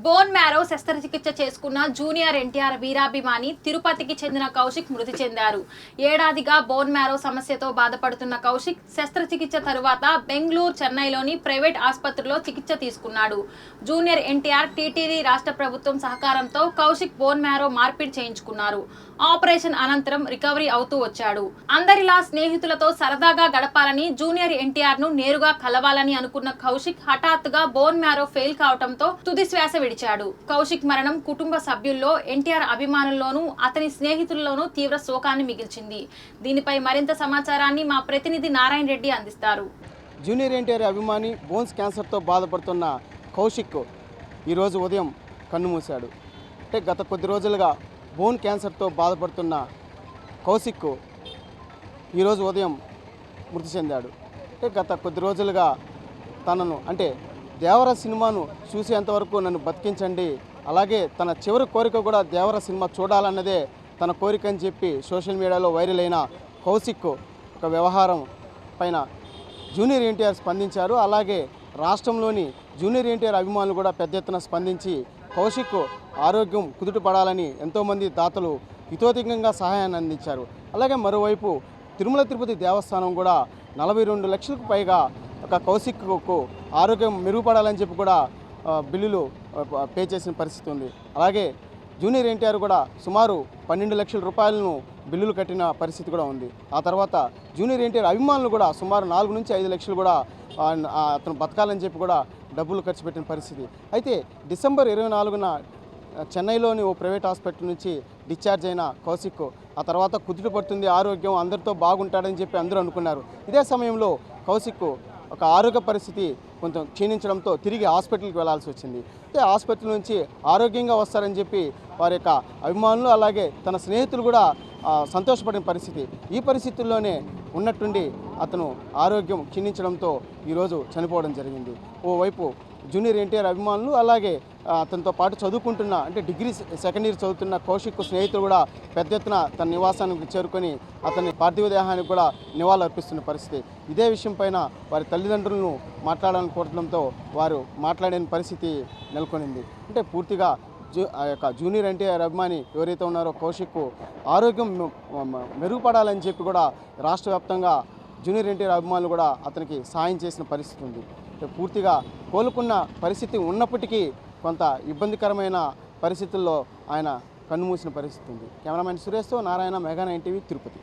Bone marrow శస్త్రచికిత్స చేసుకున్న junior NTR వీరాభిమాని తిరుపతికి చెందిన కౌశిక్ మృతి చెందారు. ఏడాదిగా బోన్ మ్యారో సమస్యతో బాధపడుతున్న కౌశిక్ శస్త్రచికిత్స తరువాత బెంగళూరు, చెన్నైలోని ప్రైవేట్ ఆసుపత్రిలో చికిత్స తీసుకున్నాడు. జూనియర్ ఎన్టీఆర్, టీటీడీ రాష్ట్ర ప్రభుత్వం సహకారంతో కౌశిక్ బోన్ మ్యారో మార్పిడి చేయించుకున్నారు. ఆపరేషన్ అనంతరం రికవరీ అవుతూ వచ్చాడు. అందరిలా స్నేహితులతో సరదాగా గడపాలని, జూనియర్ ఎన్టీఆర్ ను నేరుగా కలవాలని అనుకున్న కౌశిక్ హఠాత్తుగా బోన్ మ్యారో ఫెయిల్ కావడంతో తుది శ్వాస విడిచాడు. కౌశిక్ మరణం కుటుంబ సభ్యుల్లో, ఎన్టీఆర్ అభిమానుల్లోనూ, అతని స్నేహితుల్లోనూ తీవ్ర శోకాన్ని మిగిల్చింది. దీనిపై మరింత సమాచారాన్ని మా ప్రతినిధి నారాయణ రెడ్డి అందిస్తారు. జూనియర్ ఎన్టీఆర్ అభిమాని బోన్స్ క్యాన్సర్తో బాధపడుతున్న కౌశిక్ ఈరోజు ఉదయం కన్నుమూశాడు. అంటే గత కొద్ది రోజులుగా బోన్ క్యాన్సర్తో బాధపడుతున్న కౌశిక్ ఈరోజు ఉదయం మృతి చెందాడు. అంటే గత కొద్ది రోజులుగా తనను దేవర సినిమాను చూసేంతవరకు నన్ను బతికించండి, అలాగే తన చివరి కోరిక కూడా దేవర సినిమా చూడాలన్నదే తన కోరిక అని చెప్పి సోషల్ మీడియాలో వైరల్ అయిన కౌశిక్ ఒక వ్యవహారం పైన జూనియర్ ఎన్టీఆర్ స్పందించారు. అలాగే రాష్ట్రంలోని జూనియర్ ఎన్టీఆర్ అభిమానులు కూడా పెద్ద ఎత్తున స్పందించి కౌశిక్ ఆరోగ్యం కుదుటపడాలని ఎంతోమంది దాతలు హితోధికంగా సహాయాన్ని అందించారు. అలాగే మరోవైపు తిరుమల తిరుపతి దేవస్థానం కూడా 42 లక్షలకు పైగా ఒక కౌశిక్కు ఆరోగ్యం మెరుగుపడాలని చెప్పి కూడా బిల్లులు పే చేసిన పరిస్థితి ఉంది. అలాగే జూనియర్ ఎన్టీఆర్ కూడా సుమారు 12 లక్షల రూపాయలను బిల్లులు కట్టిన పరిస్థితి కూడా ఉంది. ఆ తర్వాత జూనియర్ ఎన్టీఆర్ అభిమానులు కూడా సుమారు 4 నుంచి 5 లక్షలు కూడా అతను బతకాలని చెప్పి కూడా డబ్బులు ఖర్చు పెట్టిన పరిస్థితి. అయితే డిసెంబర్ 24న చెన్నైలోని ఓ ప్రైవేట్ హాస్పిటల్ నుంచి డిశ్చార్జ్ అయిన కౌశిక్ ఆ తర్వాత కుదుట పడుతుంది, ఆరోగ్యం అందరితో బాగుంటాడని చెప్పి అందరూ అనుకున్నారు. ఇదే సమయంలో కౌశిక్ ఒక ఆరోగ్య పరిస్థితి కొంచెం క్షీణించడంతో తిరిగి హాస్పిటల్కి వెళ్లాల్సి వచ్చింది. అయితే హాస్పిటల్ నుంచి ఆరోగ్యంగా వస్తారని చెప్పి వారి యొక్క అభిమానులు అలాగే తన స్నేహితులు కూడా సంతోషపడిన పరిస్థితి. ఈ పరిస్థితుల్లోనే ఉన్నట్టుండి అతను ఆరోగ్యం క్షీణించడంతో ఈరోజు చనిపోవడం జరిగింది. ఓవైపు జూనియర్ ఎన్టీఆర్ అభిమానులు అలాగే అతనితో పాటు చదువుకుంటున్న డిగ్రీ సెకండ్ ఇయర్ చదువుతున్న కౌశిక్ స్నేహితులు కూడా పెద్ద ఎత్తున తన నివాసానికి చేరుకొని అతని పార్థివ దేహానికి కూడా నివాళులు అర్పిస్తున్న పరిస్థితి. ఇదే విషయం పైన వారి తల్లిదండ్రులను మాట్లాడాలని కోరడంతో వారు మాట్లాడని పరిస్థితి నెలకొనింది. పూర్తిగా ఆ యొక్క జూనియర్ ఎన్టీఆర్ అభిమాని ఎవరైతే ఉన్నారో కౌశిక్ ఆరోగ్యం మెరుగుపడాలని చెప్పి కూడా రాష్ట్ర వ్యాప్తంగా జూనియర్ ఎన్టీఆర్ అభిమానులు కూడా అతనికి సాయం చేసిన పరిస్థితి ఉంది. పూర్తిగా కోలుకున్న పరిస్థితి ఉన్నప్పటికీ కొంత ఇబ్బందికరమైన పరిస్థితుల్లో ఆయన కన్నుమూసిన పరిస్థితి ఉంది. కెమెరామెన్ సురేష్తో నారాయణ, మెగా 9 టీవీ, తిరుపతి.